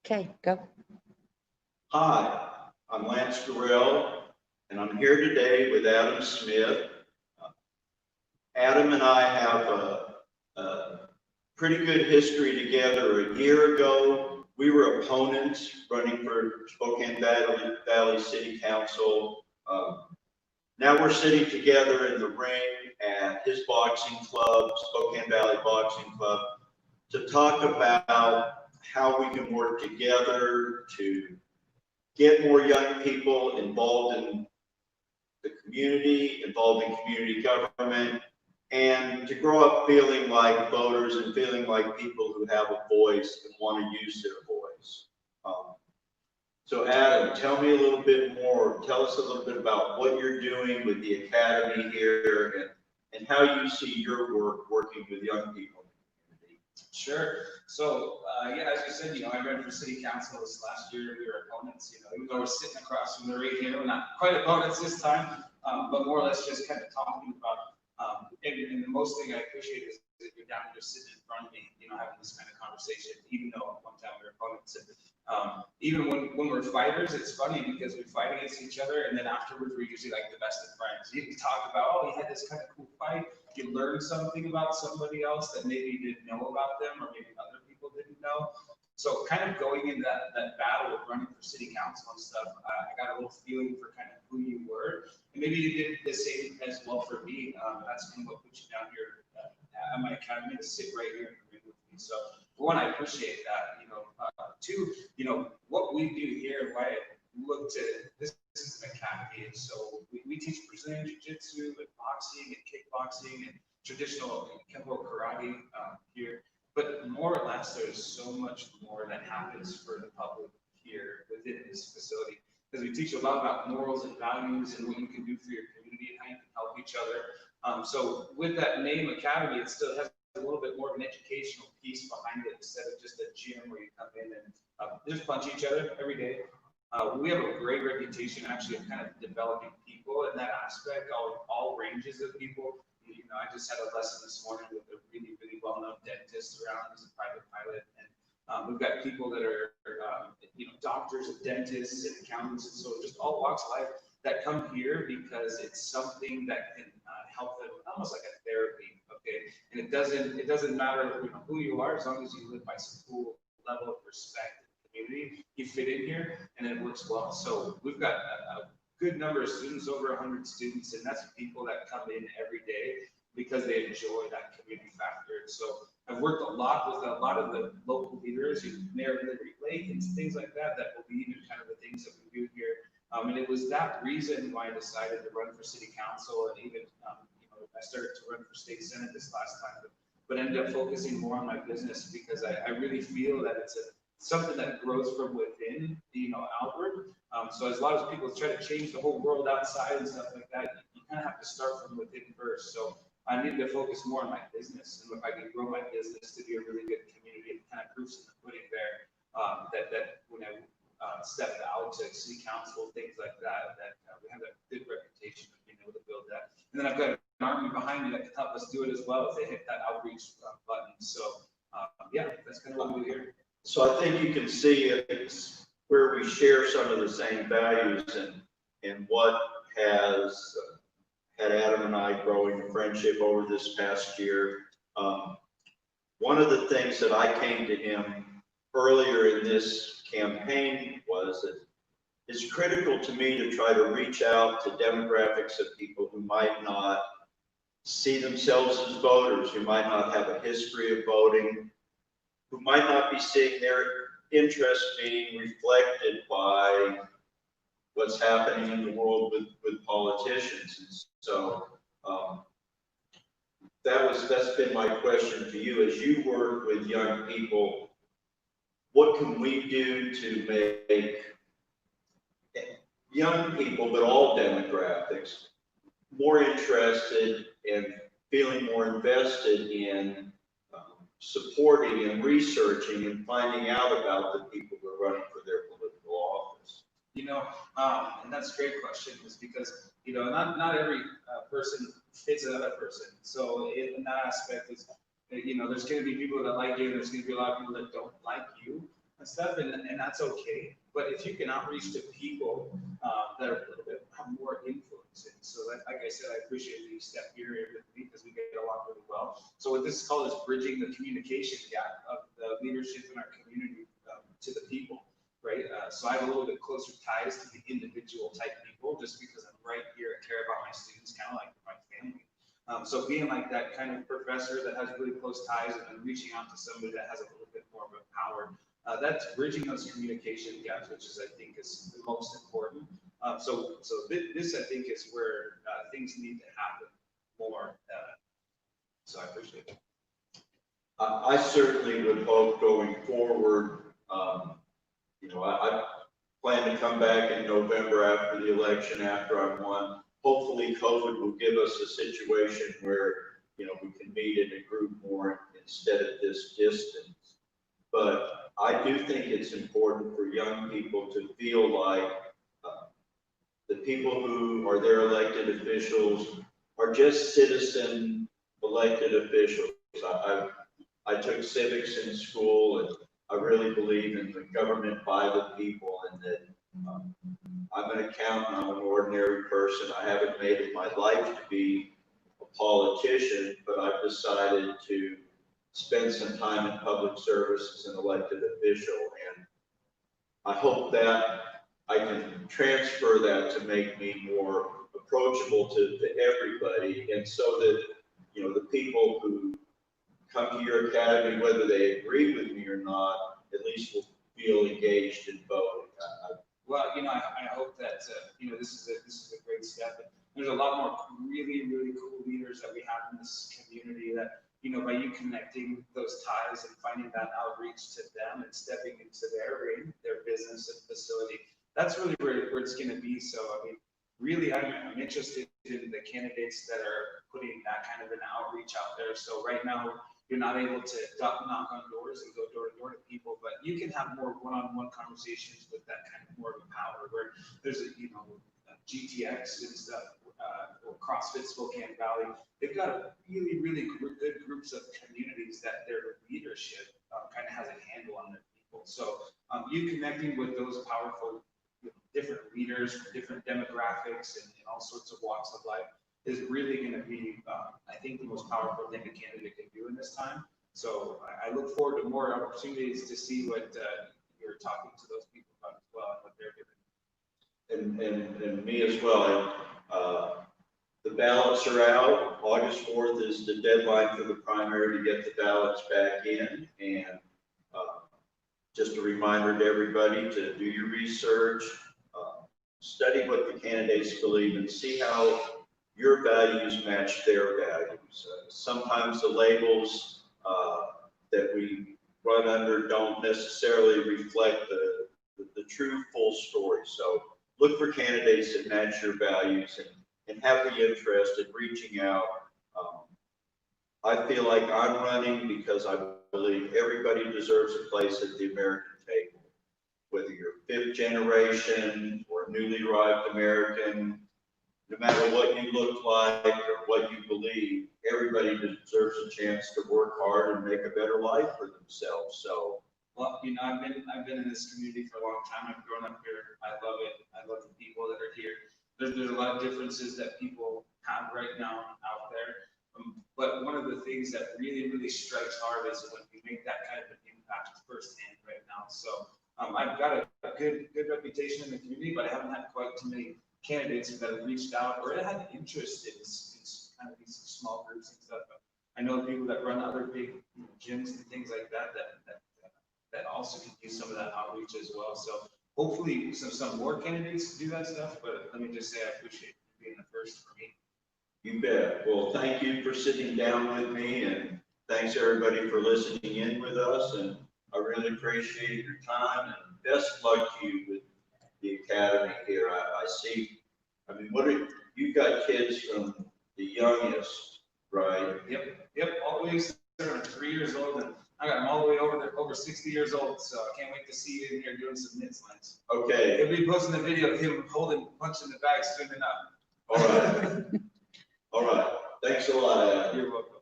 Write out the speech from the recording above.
Okay, go. Hi, I'm Lance Gurel, and I'm here today with Adam Smith. Adam and I have a pretty good history together. A year ago, we were opponents running for Spokane Valley City Council. Now we're sitting together in the ring at his boxing club, Spokane Valley Boxing Club, to talk about how we can work together to get more young people involved in the community, involved in community government, and to grow up feeling like voters and feeling like people who have a voice and want to use their voice. So Adam, tell me a little bit more. Tell us a little bit about what you're doing with the academy here and how you see your work working with young people in the community. Sure. So, yeah, as you said, I ran for city council this last year. We were opponents, even though we're sitting across from the right here, we're not quite opponents this time, but more or less just kind of talking about, and the most thing I appreciate is that you're down here sitting in front of me, having this kind of conversation, even though at one time we were opponents. And, even when we're fighters, it's funny because we fight against each other, and then afterwards we're usually like the best of friends. You can talk about, oh, you had this kind of cool fight. You learn something about somebody else that maybe you didn't know about them, or maybe other people didn't know. So kind of going in that battle of running for city council and stuff, I got a little feeling for kind of who you were, and maybe you did the same as well for me. That's kind of what put you down here at my academy to sit right here and agree with me. So for one, I appreciate that. Two, what we do here and why I look to this is an academy, and so we teach Brazilian jiu-jitsu and boxing and kickboxing and traditional Kempo karate here. But more or less, there's so much more that happens for the public here within this facility, because we teach a lot about morals and values and what you can do for your community and how you can help each other. So with that name Academy, it still has a little bit more of an educational piece behind it instead of just a gym where you come in and just punch each other every day. We have a great reputation actually of kind of developing people in that aspect, all ranges of people. I just had a lesson this morning with a really, really well-known dentist around. He's a private pilot, and we've got people that are, doctors and dentists and accountants, and so just all walks of life that come here because it's something that can help them, almost like a therapy. Okay, and it doesn't matter who you are, as long as you live by some cool level of respect in the community, you fit in here, and it works well. So we've got a good number of students, over 100 students, and that's people that come in every day because they enjoy that community factor. And so I've worked a lot with a lot of the local leaders, Mayor Liberty Lake and things like that believe in kind of the things that we do here. And it was that reason why I decided to run for city council, and even I started to run for state senate this last time, but ended up focusing more on my business because I really feel that it's something that grows from within, outward. So as a lot of people try to change the whole world outside and stuff like that, you kind of have to start from within first. So I need to focus more on my business, and if I can grow my business to be a really good community, and kind of proofs in the pudding there, that when I stepped out to city council, things like that, we have a good reputation of being able to build that. And then I've got an army behind me that can help us do it as well as they hit that outreach button. So yeah, that's kind of what we do here. So I think you can see it's where we share some of the same values and what has had Adam and I growing a friendship over this past year. One of the things that I came to him earlier in this campaign was that it's critical to me to try to reach out to demographics of people who might not see themselves as voters, who might not have a history of voting, who might not be seeing their interest being reflected by what's happening in the world with politicians. And so that's been my question to you. As you work with young people, what can we do to make young people, but all demographics, more interested and feeling more invested in supporting and researching and finding out about the people who are running for their political office? And that's a great question, is because, not every person fits another person. So in that aspect is, there's going to be people that like you, and there's going to be a lot of people that don't like you. And and stuff, and that's okay. But if you can outreach to people that are a little bit have more influence, and so that, like I said, I appreciate the step here with me because we get along really well. So what this is called is bridging the communication gap of the leadership in our community to the people, right? So I have a little bit closer ties to the individual type people just because I'm right here and care about my students, kind of like my family. So being like that kind of professor that has really close ties and then reaching out to somebody that has a little bit more of a power, that's bridging those communication gaps, which is, I think, is the most important. So this, I think, is where things need to happen more. So I appreciate it. I certainly would hope going forward, I plan to come back in November after the election, after I've won. Hopefully COVID will give us a situation where, we can meet in a group more instead of this distance. But I do think it's important for young people to feel like the people who are their elected officials are just citizen elected officials. I took civics in school, and I really believe in the government by the people, and that I'm an accountant, I'm an ordinary person. I haven't made it my life to be a politician, but I've decided to spend some time in public service as an elected official. And I hope that I can transfer that to make me more approachable to everybody. And so that, the people who come to your academy, whether they agree with me or not, at least will feel engaged in voting. Well, I hope that, this is a great step. There's a lot more really, really cool leaders that we have in this community that, by you connecting those ties and finding that outreach to them and stepping into their business and facility, that's really where it's going to be. So, really, I'm interested in the candidates that are putting that kind of an outreach out there. So right now, you're not able to knock on doors and go door to door to people, but you can have more one-on-one conversations with that kind of more of a power where there's GTX and stuff, or CrossFit Spokane Valley. They've got really, really good groups of communities that their leadership kind of has a handle on their people. So you connecting with those powerful, different leaders from different demographics and all sorts of walks of life is really going to be, I think, the most powerful thing a candidate can do in this time. So I look forward to more opportunities to see what you're talking to those people about as well and what they're doing. And me as well. The ballots are out. August 4th is the deadline for the primary to get the ballots back in. And just a reminder to everybody to do your research, study what the candidates believe, and see how your values match their values. Sometimes the labels that we run under don't necessarily reflect the true full story. So look for candidates that match your values and have the interest in reaching out. I feel like I'm running because I believe everybody deserves a place at the American table. Whether you're fifth generation or a newly arrived American, no matter what you look like or what you believe, everybody deserves a chance to work hard and make a better life for themselves. So, well, I've been in this community for a long time. I've grown up here. I love it. I love the people that are here. There's a lot of differences that people have right now out there. But one of the things that really, really strikes hard is when we make that kind of an impact firsthand right now. So I've got a good reputation in the community, but I haven't had quite too many candidates that have reached out or had interest in kind of these small groups and stuff. But I know people that run other big gyms and things like that also can use some of that outreach as well. So hopefully some more candidates do that stuff. But let me just say I appreciate you being the first for me. You bet. Well, thank you for sitting down with me, and thanks everybody for listening in with us. And I really appreciate your time, and best luck to you with the academy here. I see, you've got kids from the youngest, right? Yep, all the way to 3 years old, and I got them all the way over 60 years old, so I can't wait to see you in here doing some knit slants. Okay. He'll be posting the video of him punching the bag, swimming up. All right. All right. Thanks a lot, Adam. You're welcome.